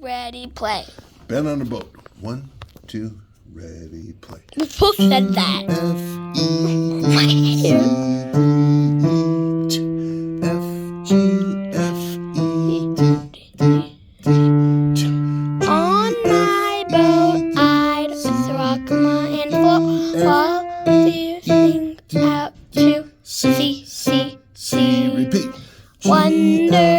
Ready, play. Ben on the boat. 1, 2, ready, play. Who said that? On my boat, I'd rock my and fall these things out to sea. Repeat. Wonder